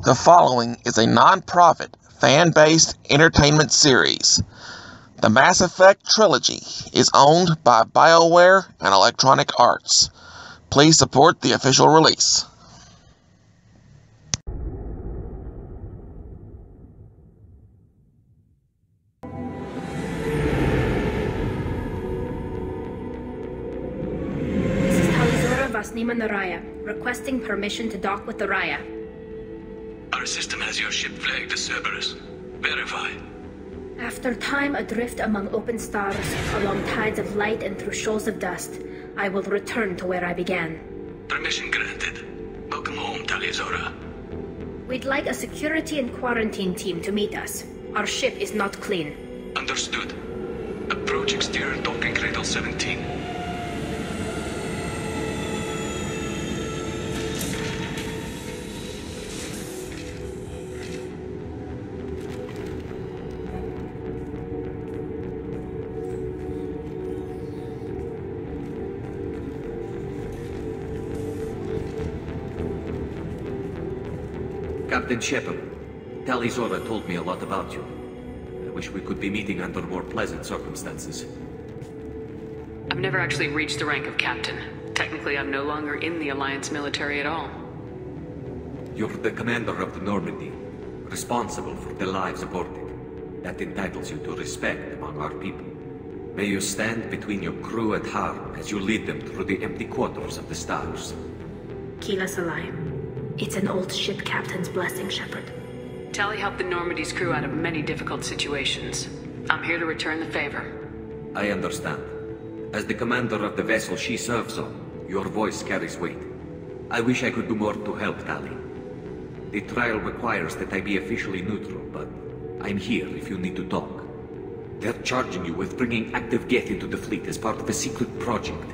The following is a non-profit, fan-based entertainment series. The Mass Effect trilogy is owned by BioWare and Electronic Arts. Please support the official release. This is Tali'Zorah Naraya, requesting permission to dock with the Raya. Our system has your ship flagged as Cerberus. Verify. After time adrift among open stars, along tides of light and through shoals of dust, I will return to where I began. Permission granted. Welcome home, Tali'Zorah. We'd like a security and quarantine team to meet us. Our ship is not clean. Understood. Approach exterior docking cradle 17. Captain Shepard, Tali'Zorah told me a lot about you. I wish we could be meeting under more pleasant circumstances. I've never actually reached the rank of captain. Technically, I'm no longer in the Alliance military at all. You're the commander of the Normandy, responsible for the lives aborted. That entitles you to respect among our people. May you stand between your crew and harm as you lead them through the empty quarters of the stars. Kila Salai. It's an old ship captain's blessing, Shepard. Tali helped the Normandy's crew out of many difficult situations. I'm here to return the favor. I understand. As the commander of the vessel she serves on, your voice carries weight. I wish I could do more to help Tali. The trial requires that I be officially neutral, but I'm here if you need to talk. They're charging you with bringing active Geth into the fleet as part of a secret project.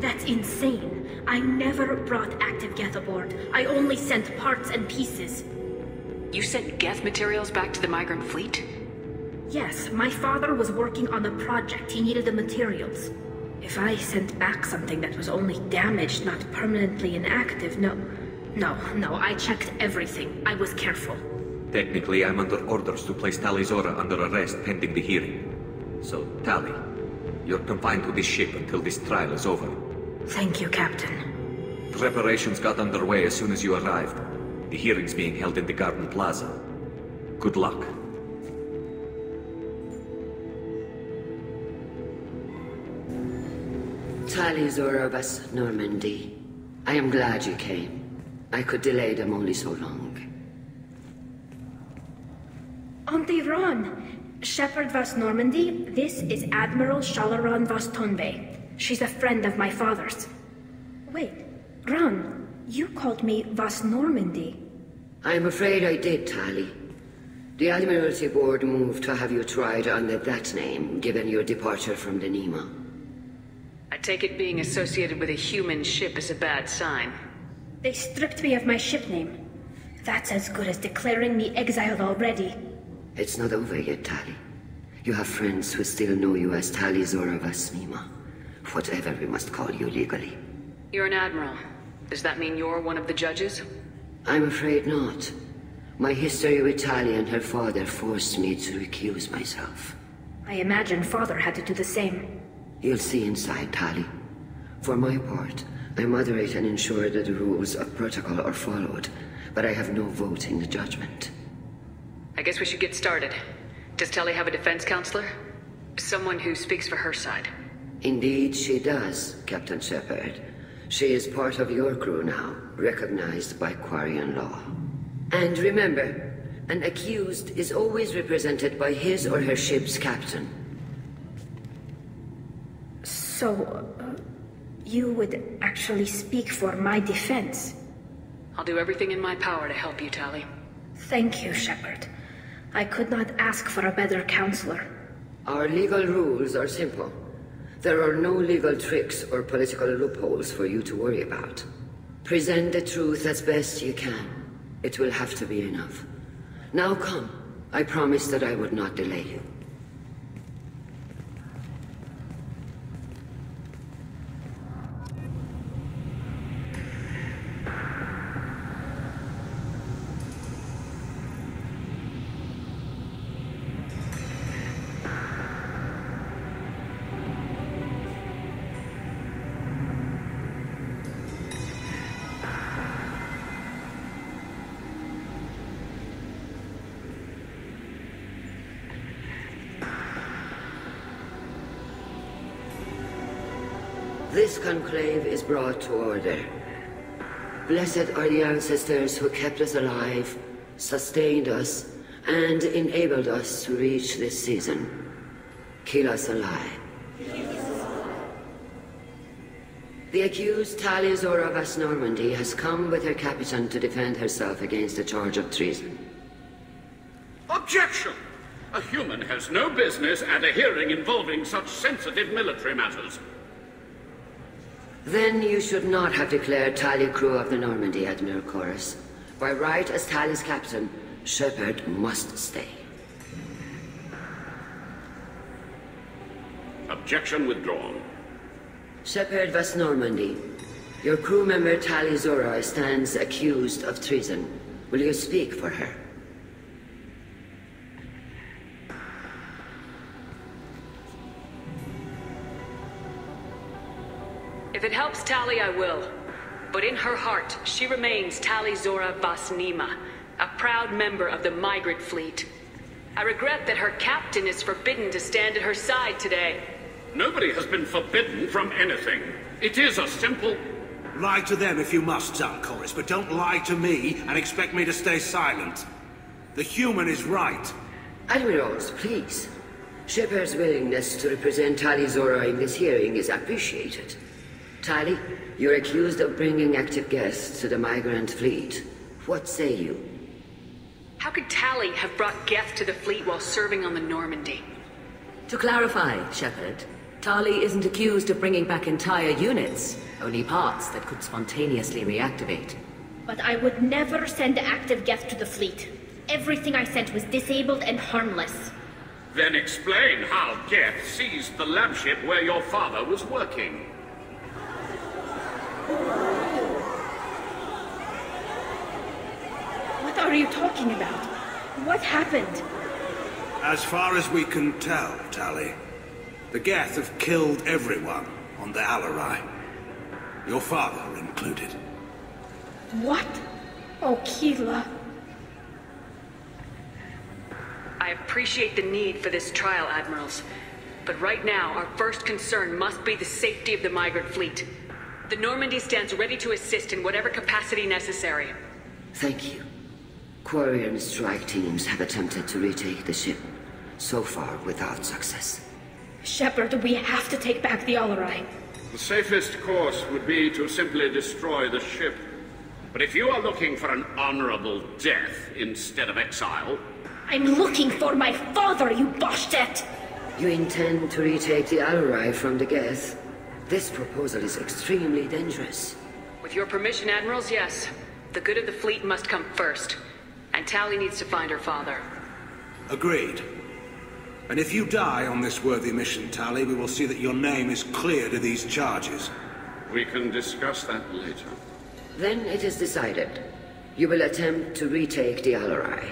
That's insane. I never brought active Geth aboard. I only sent parts and pieces. You sent Geth materials back to the Migrant Fleet? Yes, my father was working on a project. He needed the materials. If I sent back something that was only damaged, not permanently inactive, no, I checked everything. I was careful. Technically, I'm under orders to place Tali'Zorah under arrest pending the hearing. So, Tali, you're confined to this ship until this trial is over. Thank you, Captain. Preparations got underway as soon as you arrived. The hearing's being held in the Garden Plaza. Good luck. Tali'Zorah vas Normandy. I am glad you came. I could delay them only so long. Auntie Ron! Shepard vas Normandy, this is Admiral Shalaran vas Tonbe. She's a friend of my father's. Wait, Ron, you called me vas Normandy. I'm afraid I did, Tali. The Admiralty Board moved to have you tried under that name, given your departure from the Nema. I take it being associated with a human ship is a bad sign. They stripped me of my ship name. That's as good as declaring me exiled already. It's not over yet, Tali. You have friends who still know you as Tali'Zorah vas Nema. Whatever we must call you legally. You're an admiral. Does that mean you're one of the judges? I'm afraid not. My history with Tali and her father forced me to recuse myself. I imagine father had to do the same. You'll see inside, Tali. For my part, I moderate and ensure that the rules of protocol are followed, but I have no vote in the judgment. I guess we should get started. Does Tali have a defense counselor? Someone who speaks for her side. Indeed she does, Captain Shepard. She is part of your crew now, recognized by Quarian law. And remember, an accused is always represented by his or her ship's captain. So, you would actually speak for my defense? I'll do everything in my power to help you, Tali. Thank you, Shepard. I could not ask for a better counselor. Our legal rules are simple. There are no legal tricks or political loopholes for you to worry about. Present the truth as best you can. It will have to be enough. Now come. I promised that I would not delay you. This conclave is brought to order. Blessed are the ancestors who kept us alive, sustained us, and enabled us to reach this season. Keep us alive. The accused Tali'Zorah of Normandy has come with her captain to defend herself against a charge of treason. Objection! A human has no business at a hearing involving such sensitive military matters. Then you should not have declared Tali crew of the Normandy, Admiral Garrus. By right as Tali's captain, Shepard must stay. Objection withdrawn. Shepard was Normandy. Your crew member Tali'Zorah stands accused of treason. Will you speak for her? If it helps Tali, I will. But in her heart, she remains Tali'Zorah Vasnima, a proud member of the Migrant Fleet. I regret that her captain is forbidden to stand at her side today. Nobody has been forbidden from anything. It is a simple... Lie to them if you must, Garrus, but don't lie to me and expect me to stay silent. The human is right. Admirals, please. Shepard's willingness to represent Tali'Zorah in this hearing is appreciated. Tali, you're accused of bringing active guests to the Migrant Fleet. What say you? How could Tali have brought Geth to the fleet while serving on the Normandy? To clarify, Shepard, Tali isn't accused of bringing back entire units, only parts that could spontaneously reactivate. But I would never send active Geth to the fleet. Everything I sent was disabled and harmless. Then explain how Geth seized the lab ship where your father was working. What are you talking about? What happened? As far as we can tell, Tali, the Geth have killed everyone on the Alarai. Your father included. What? Oh, Keela. I appreciate the need for this trial, Admirals. But right now, our first concern must be the safety of the Migrant Fleet. The Normandy stands ready to assist in whatever capacity necessary. Thank you. Quarry and strike teams have attempted to retake the ship, so far without success. Shepard, we have to take back the Alarai. The safest course would be to simply destroy the ship. But if you are looking for an honorable death instead of exile... I'm looking for my father, you bastet! You intend to retake the Alarai from the Geth? This proposal is extremely dangerous. With your permission, Admirals, yes. The good of the fleet must come first. And Tali needs to find her father. Agreed. And if you die on this worthy mission, Tali, we will see that your name is cleared of these charges. We can discuss that later. Then it is decided. You will attempt to retake the Alarai.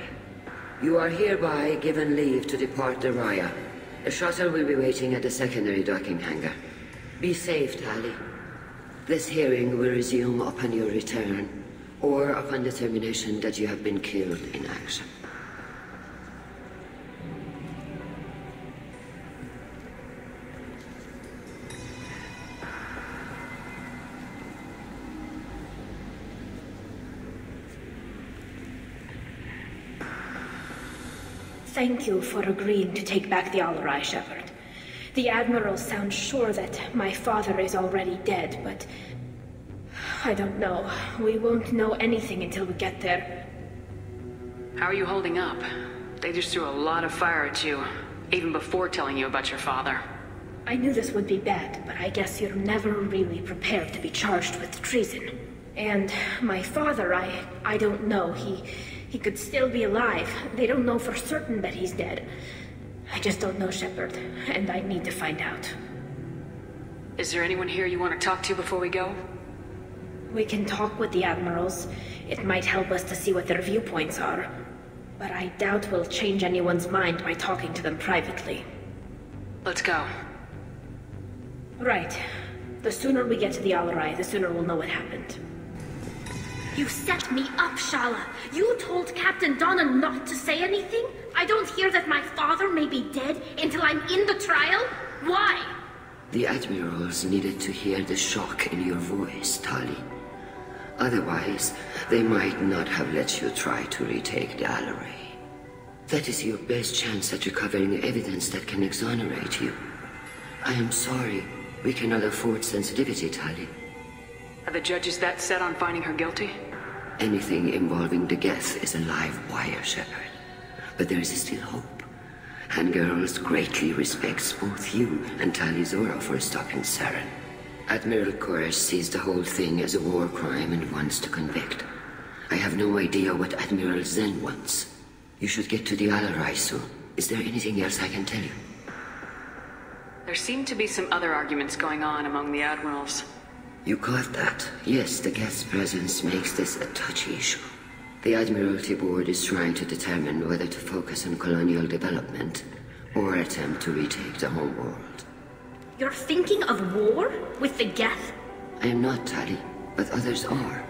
You are hereby given leave to depart the Raya. A shuttle will be waiting at the secondary docking hangar. Be safe, Tali. This hearing will resume upon your return, or upon determination that you have been killed in action. Thank you for agreeing to take back the Alarai, Shepard. The Admiral sounds sure that my father is already dead, but... I don't know. We won't know anything until we get there. How are you holding up? They just threw a lot of fire at you, even before telling you about your father. I knew this would be bad, but I guess you're never really prepared to be charged with treason. And my father, I don't know. He could still be alive. They don't know for certain that he's dead. I just don't know, Shepard, and I need to find out. Is there anyone here you want to talk to before we go? We can talk with the Admirals. It might help us to see what their viewpoints are. But I doubt we'll change anyone's mind by talking to them privately. Let's go. Right. The sooner we get to the Alarai, the sooner we'll know what happened. You set me up, Shala. You told Captain Donna not to say anything? I don't hear that my father may be dead until I'm in the trial? Why? The Admirals needed to hear the shock in your voice, Tali. Otherwise, they might not have let you try to retake the Alarai. That is your best chance at recovering evidence that can exonerate you. I am sorry. We cannot afford sensitivity, Tali. Are the judges that set on finding her guilty? Anything involving the Geth is a live wire, Shepard. But there is still hope. And Garrus greatly respects both you and Tali'Zorah for stopping Saren. Admiral Garrus sees the whole thing as a war crime and wants to convict. I have no idea what Admiral Zen wants. You should get to the Alarai soon. Is there anything else I can tell you? There seem to be some other arguments going on among the admirals. You caught that? Yes, the Geth's presence makes this a touchy issue. The Admiralty Board is trying to determine whether to focus on colonial development or attempt to retake the homeworld. You're thinking of war? With the Geth? I am not, Tali, but others are.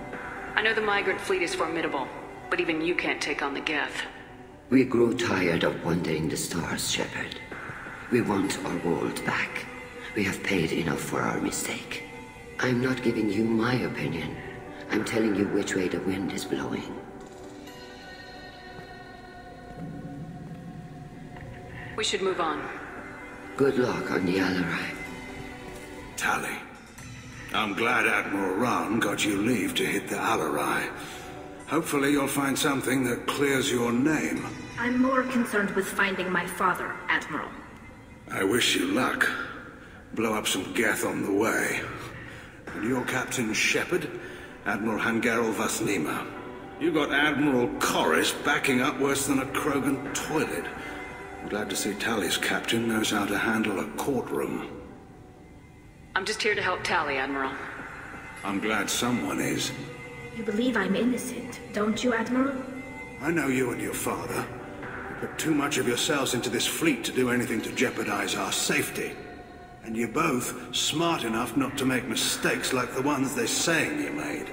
I know the Migrant Fleet is formidable, but even you can't take on the Geth. We grow tired of wandering the stars, Shepard. We want our world back. We have paid enough for our mistake. I'm not giving you my opinion. I'm telling you which way the wind is blowing. We should move on. Good luck on the Alarai. Tali, I'm glad Admiral Rahn got you leave to hit the Alarai. Hopefully you'll find something that clears your name. I'm more concerned with finding my father, Admiral. I wish you luck. Blow up some Geth on the way. And your Captain Shepard, Admiral Hangarel Vasnima. You got Admiral Garrus backing up worse than a Krogan toilet. I'm glad to see Tali's captain knows how to handle a courtroom. I'm just here to help Tali, Admiral. I'm glad someone is. You believe I'm innocent, don't you, Admiral? I know you and your father. You put too much of yourselves into this fleet to do anything to jeopardize our safety. And you're both smart enough not to make mistakes like the ones they're saying you made.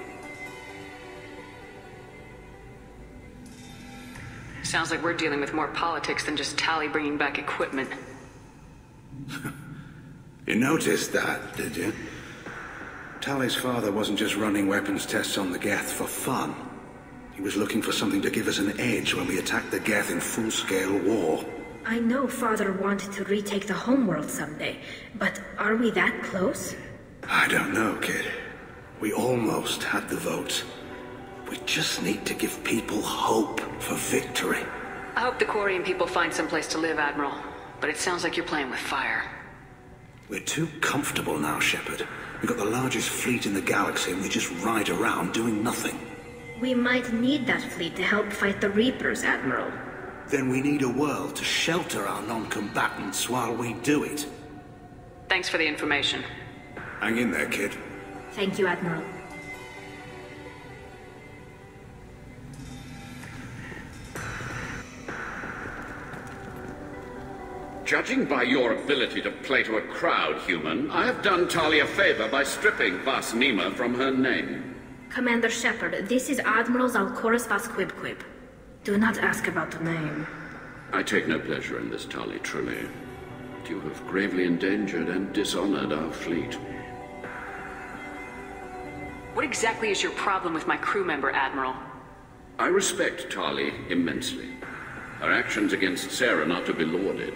Sounds like we're dealing with more politics than just Tali bringing back equipment. You noticed that, did you? Tali's father wasn't just running weapons tests on the Geth for fun. He was looking for something to give us an edge when we attacked the Geth in full-scale war. I know Father wanted to retake the homeworld someday, but are we that close? I don't know, kid. We almost had the votes. We just need to give people hope for victory. I hope the Quarian people find some place to live, Admiral. But it sounds like you're playing with fire. We're too comfortable now, Shepard. We've got the largest fleet in the galaxy and we just ride around doing nothing. We might need that fleet to help fight the Reapers, Admiral. Then we need a world to shelter our non-combatants while we do it. Thanks for the information. Hang in there, kid. Thank you, Admiral. Judging by your ability to play to a crowd, human, I have done Tali a favor by stripping Vasnima from her name. Commander Shepard, this is Admiral Zalkoris Vasquibquib. Do not ask about the name. I take no pleasure in this, Tali, truly. But you have gravely endangered and dishonored our fleet. What exactly is your problem with my crew member, Admiral? I respect Tali immensely. Her actions against Saren are to be lauded.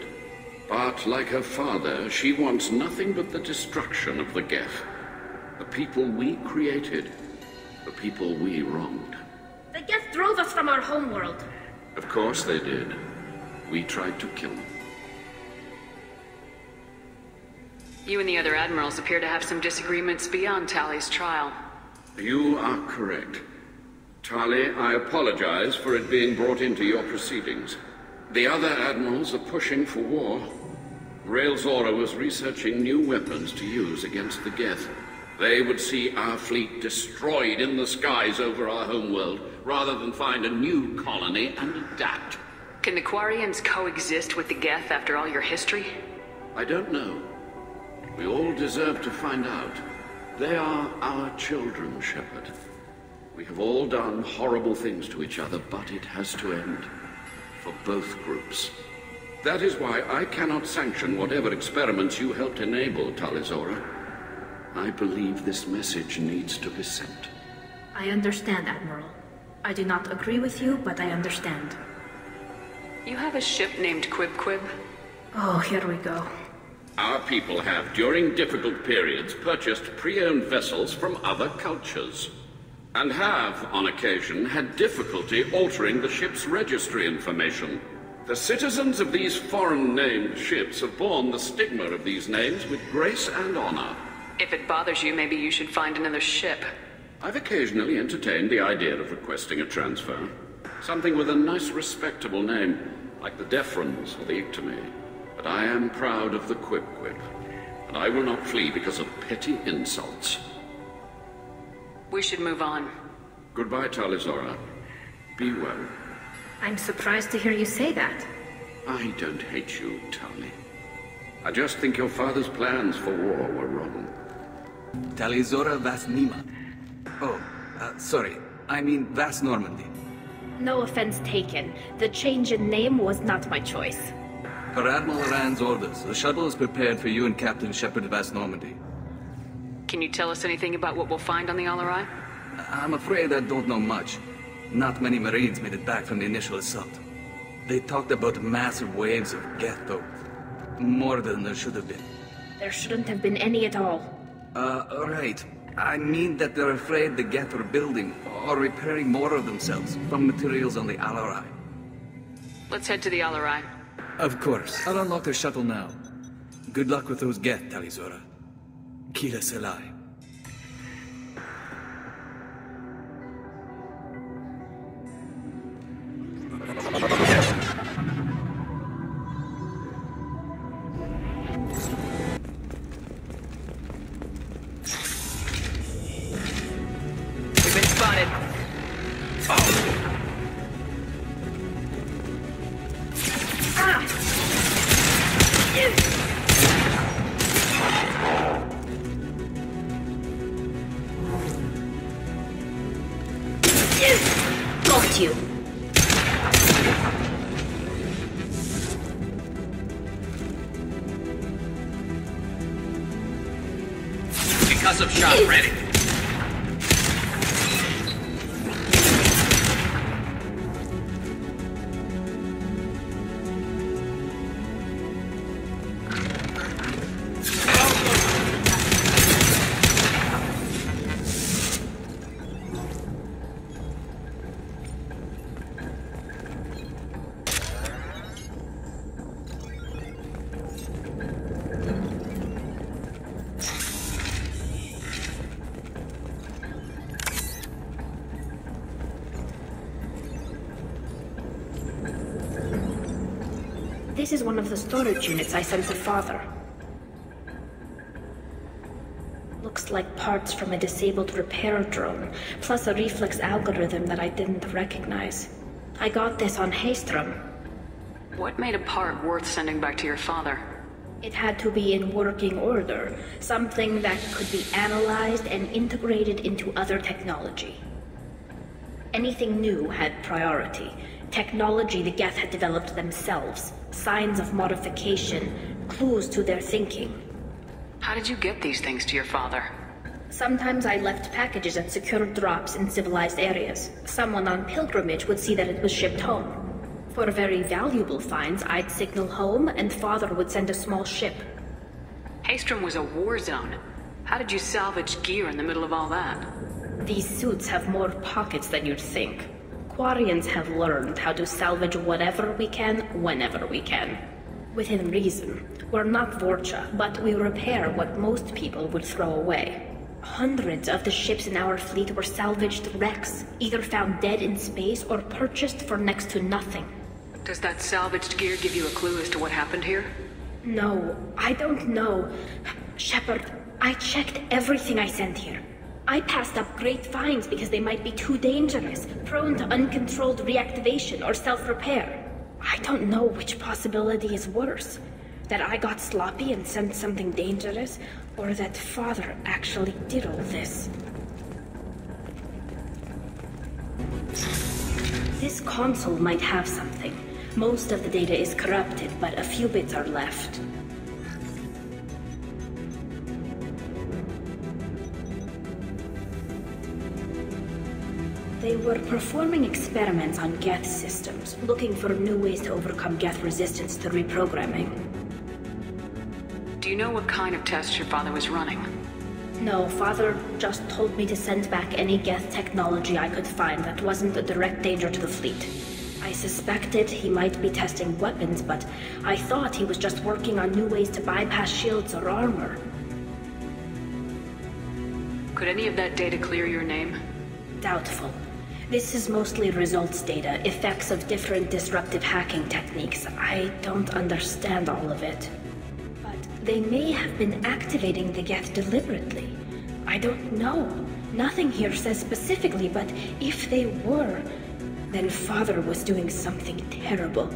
But, like her father, she wants nothing but the destruction of the Geth. The people we created. The people we wronged. The Geth drove us from our homeworld. Of course they did. We tried to kill them. You and the other admirals appear to have some disagreements beyond Tali's trial. You are correct. Tali, I apologize for it being brought into your proceedings. The other admirals are pushing for war. Tali'Zorah was researching new weapons to use against the Geth. They would see our fleet destroyed in the skies over our homeworld, rather than find a new colony and adapt. Can the Quarians coexist with the Geth after all your history? I don't know. We all deserve to find out. They are our children, Shepard. We have all done horrible things to each other, but it has to end. For both groups. That is why I cannot sanction whatever experiments you helped enable, Tali'Zorah. I believe this message needs to be sent. I understand, Admiral. I do not agree with you, but I understand. You have a ship named Quib? Oh, here we go. Our people have, during difficult periods, purchased pre-owned vessels from other cultures, and have, on occasion, had difficulty altering the ship's registry information. The citizens of these foreign-named ships have borne the stigma of these names with grace and honor. If it bothers you, maybe you should find another ship. I've occasionally entertained the idea of requesting a transfer. Something with a nice, respectable name, like the Defrons or the Ictomy. But I am proud of the Quib, and I will not flee because of petty insults. We should move on. Goodbye, Tali'Zorah. Be well. I'm surprised to hear you say that. I don't hate you, Tali. I just think your father's plans for war were wrong. Tali'Zorah Vasnima. Oh, sorry. I mean Vas Normandy. No offense taken. The change in name was not my choice. Per Admiral Rand's orders, the shuttle is prepared for you and Captain Shepard Vas Normandy. Can you tell us anything about what we'll find on the Alarai? I'm afraid I don't know much. Not many Marines made it back from the initial assault. They talked about massive waves of Geth, though. More than there should have been. There shouldn't have been any at all. Right. I mean that they're afraid the Geth are building or repairing more of themselves from materials on the Alarai. Let's head to the Alarai. Of course. I'll unlock the shuttle now. Good luck with those Geth, Tali'Zorah. Kila Selai. We've been spotted. Got you. Concussive shot ready. This is one of the storage units I sent to Father. Looks like parts from a disabled repair drone, plus a reflex algorithm that I didn't recognize. I got this on Haystrom. What made a part worth sending back to your father? It had to be in working order, something that could be analyzed and integrated into other technology. Anything new had priority. Technology the Geth had developed themselves, signs of modification, clues to their thinking. How did you get these things to your father? Sometimes I left packages at secure drops in civilized areas. Someone on pilgrimage would see that it was shipped home. For very valuable finds, I'd signal home, and Father would send a small ship. Haystrom was a war zone. How did you salvage gear in the middle of all that? These suits have more pockets than you'd think. Quarians have learned how to salvage whatever we can, whenever we can. Within reason. We're not Vorcha, but we repair what most people would throw away. Hundreds of the ships in our fleet were salvaged wrecks, either found dead in space or purchased for next to nothing. Does that salvaged gear give you a clue as to what happened here? No, I don't know. Shepard, I checked everything I sent here. I passed up great finds because they might be too dangerous, prone to uncontrolled reactivation or self-repair. I don't know which possibility is worse. That I got sloppy and sent something dangerous, or that Father actually did all this. This console might have something. Most of the data is corrupted, but a few bits are left. They were performing experiments on Geth systems, looking for new ways to overcome Geth resistance to reprogramming. Do you know what kind of tests your father was running? No, Father just told me to send back any Geth technology I could find that wasn't a direct danger to the fleet. I suspected he might be testing weapons, but I thought he was just working on new ways to bypass shields or armor. Could any of that data clear your name? Doubtful. This is mostly results data, effects of different disruptive hacking techniques. I don't understand all of it. But they may have been activating the Geth deliberately. I don't know. Nothing here says specifically, but if they were, then Father was doing something terrible.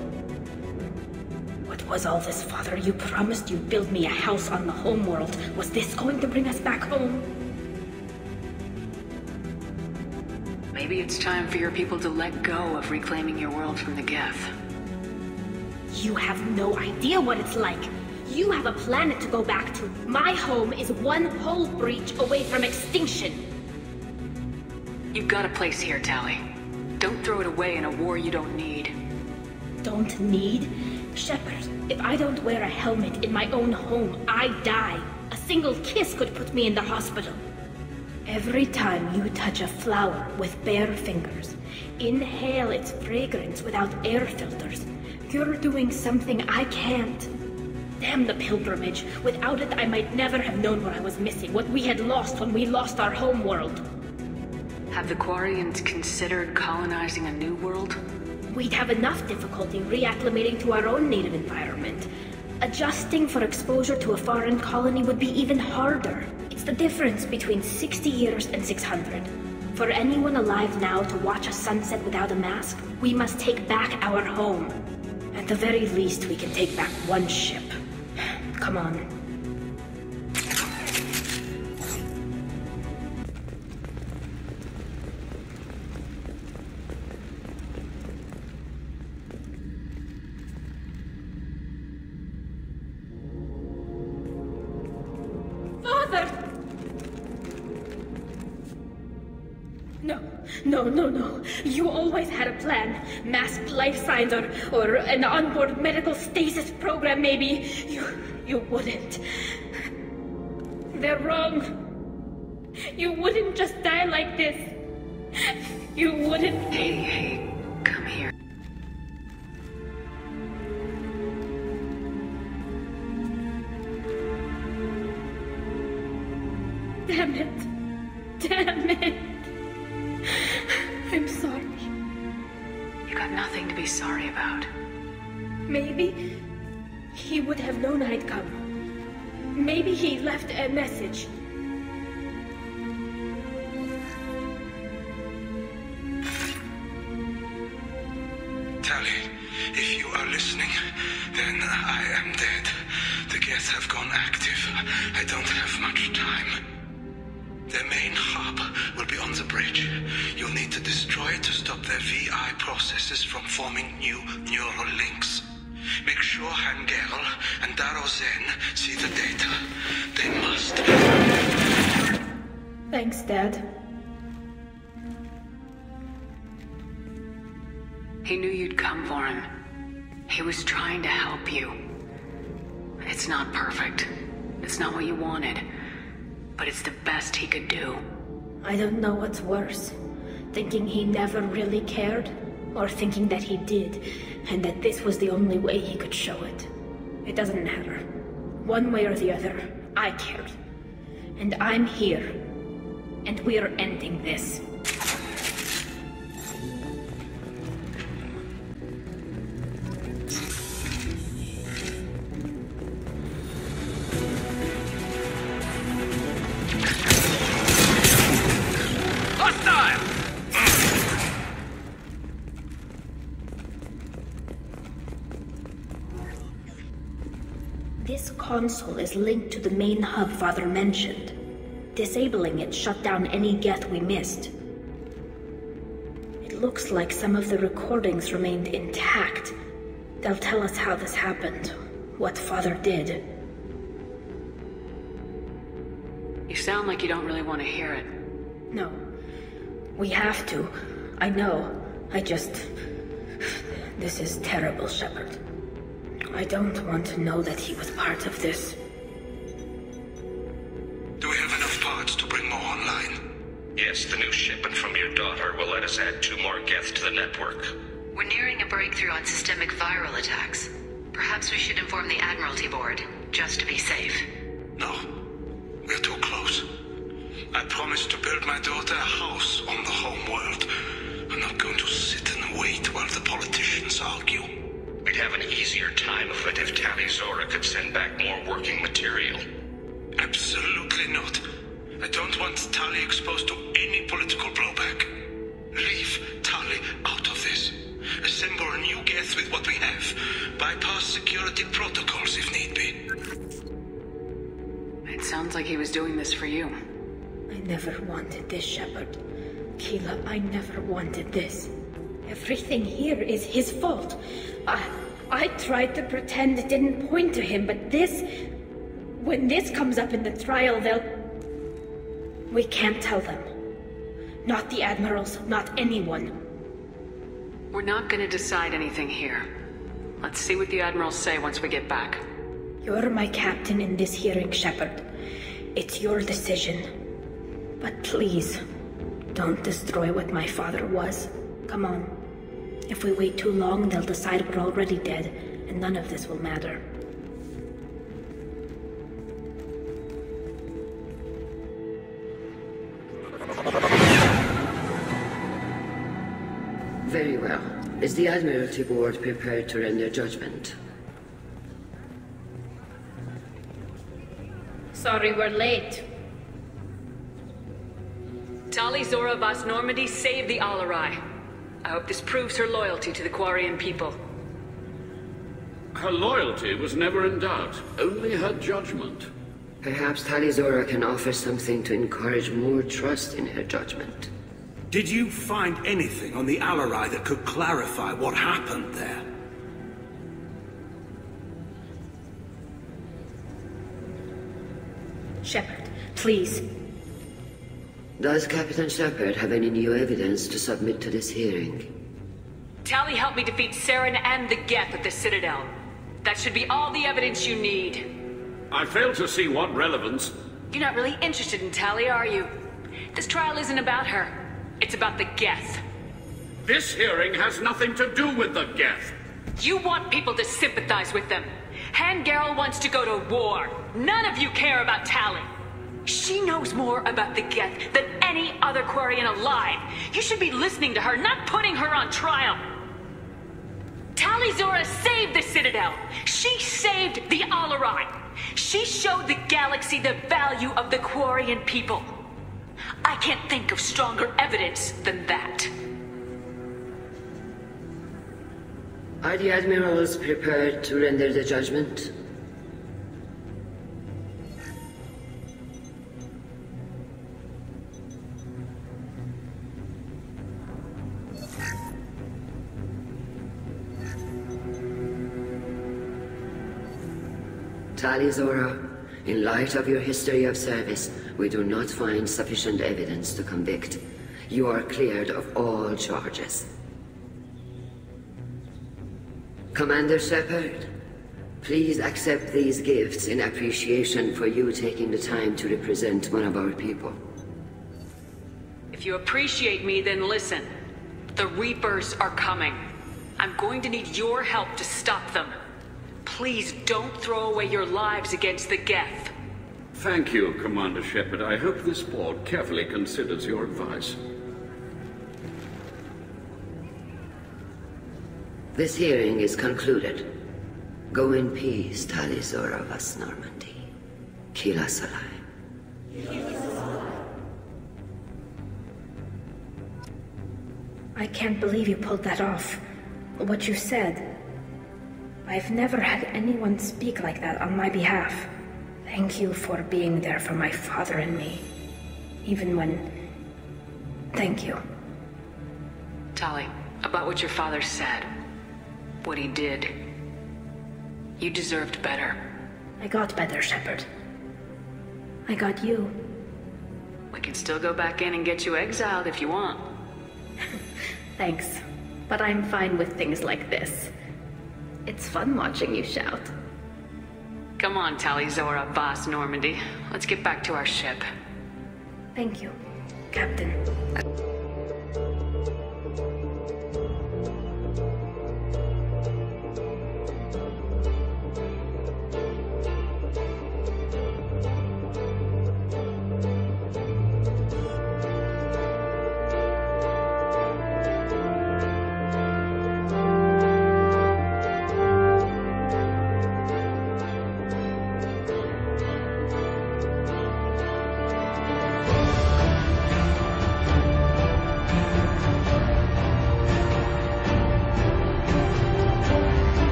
What was all this, Father? You promised you'd build me a house on the homeworld. Was this going to bring us back home? Maybe it's time for your people to let go of reclaiming your world from the Geth. You have no idea what it's like. You have a planet to go back to. My home is one hull breach away from extinction. You've got a place here, Tali. Don't throw it away in a war you don't need. Don't need? Shepard, if I don't wear a helmet in my own home, I die. A single kiss could put me in the hospital. Every time you touch a flower with bare fingers, inhale its fragrance without air filters, you're doing something I can't. Damn the pilgrimage. Without it, I might never have known what I was missing, what we had lost when we lost our home world. Have the Quarians considered colonizing a new world? We'd have enough difficulty reacclimating to our own native environment. Adjusting for exposure to a foreign colony would be even harder. It's the difference between 60 years and 600. For anyone alive now to watch a sunset without a mask, we must take back our home. At the very least, we can take back one ship. Come on. No. You always had a plan. Masked life signs or an onboard medical stasis program, maybe. You wouldn't. They're wrong. You wouldn't just die like this. You wouldn't. Hey, come here. Damn it. I'm sorry. You got nothing to be sorry about. Maybe he would have known I'd come. Maybe he left a message. Tali, if you are listening, then I am dead. The Geth have gone active. I don't have much time. Their main hub will be on the bridge. You'll need to destroy it to stop their VI processes from forming new neural links. Make sure Garrus and Treason see the data. They must. Thanks, Dad. He knew you'd come for him. He was trying to help you. It's not perfect. It's not what you wanted. But it's the best he could do. I don't know what's worse. Thinking he never really cared, or thinking that he did, and that this was the only way he could show it. It doesn't matter. One way or the other, I cared. And I'm here. And we're ending this. This console is linked to the main hub Father mentioned. Disabling it shut down any Geth we missed. It looks like some of the recordings remained intact, They'll tell us how this happened, what Father did. You sound like you don't really want to hear it. No. We have to. I know. This is terrible, Shepard. I don't want to know that he was part of this. Do we have enough parts to bring more online? Yes, the new shipment from your daughter will let us add 2 more Geth to the network. We're nearing a breakthrough on systemic viral attacks. Perhaps we should inform the Admiralty Board, just to be safe. No. We're too close. I promised to build my daughter a house on the home world. I'm not going to sit and wait while the politicians argue. We'd have an easier time of it if Tali'Zorah could send back more working material. Absolutely not. I don't want Tali exposed to any political blowback. Leave Tali out of this. Assemble a new Geth with what we have. Bypass security protocols if need be. It sounds like he was doing this for you. I never wanted this, Shepard. Keela, I never wanted this. Everything here is his fault. I tried to pretend it didn't point to him, but this... When this comes up in the trial, they'll... We can't tell them. Not the Admirals, not anyone. We're not gonna decide anything here. Let's see what the Admirals say once we get back. You're my captain in this hearing, Shepard. It's your decision. But please, don't destroy what my father was. Come on. If we wait too long, they'll decide we're already dead, and none of this will matter. Very well. Is the Admiralty Board prepared to render judgment? Sorry we're late. Tali'Zorah Vas Normandy saved the Alarai. I hope this proves her loyalty to the Quarian people. Her loyalty was never in doubt, only her judgment. Perhaps Tali'Zorah can offer something to encourage more trust in her judgment. Did you find anything on the Alarai that could clarify what happened there? Shepard, please. Does Captain Shepard have any new evidence to submit to this hearing? Tali helped me defeat Saren and the Geth at the Citadel. That should be all the evidence you need. I fail to see what relevance... You're not really interested in Tali, are you? This trial isn't about her. It's about the Geth. This hearing has nothing to do with the Geth. You want people to sympathize with them. Han Garrus wants to go to war. None of you care about Tali. She knows more about the Geth than any other Quarian alive. You should be listening to her, not putting her on trial. Tali'Zorah saved the Citadel. She saved the Alarai. She showed the galaxy the value of the Quarian people. I can't think of stronger evidence than that. Are the Admirals prepared to render the judgment? Tali'Zorah, in light of your history of service, we do not find sufficient evidence to convict. You are cleared of all charges. Commander Shepard, please accept these gifts in appreciation for you taking the time to represent one of our people. If you appreciate me, then listen. The Reapers are coming. I'm going to need your help to stop them. Please don't throw away your lives against the Geth. Thank you, Commander Shepard. I hope this board carefully considers your advice. This hearing is concluded. Go in peace, Tali'Zorah Vas Normandy. Kila Salai. I can't believe you pulled that off. What you said. I've never had anyone speak like that on my behalf. Thank you for being there for my father and me. Even when... Thank you. Tali, about what your father said. What he did. You deserved better. I got better, Shepard. I got you. We can still go back in and get you exiled if you want. Thanks, but I'm fine with things like this. It's fun watching you shout. Come on, Tali'Zorah, Boss Normandy. Let's get back to our ship. Thank you, Captain.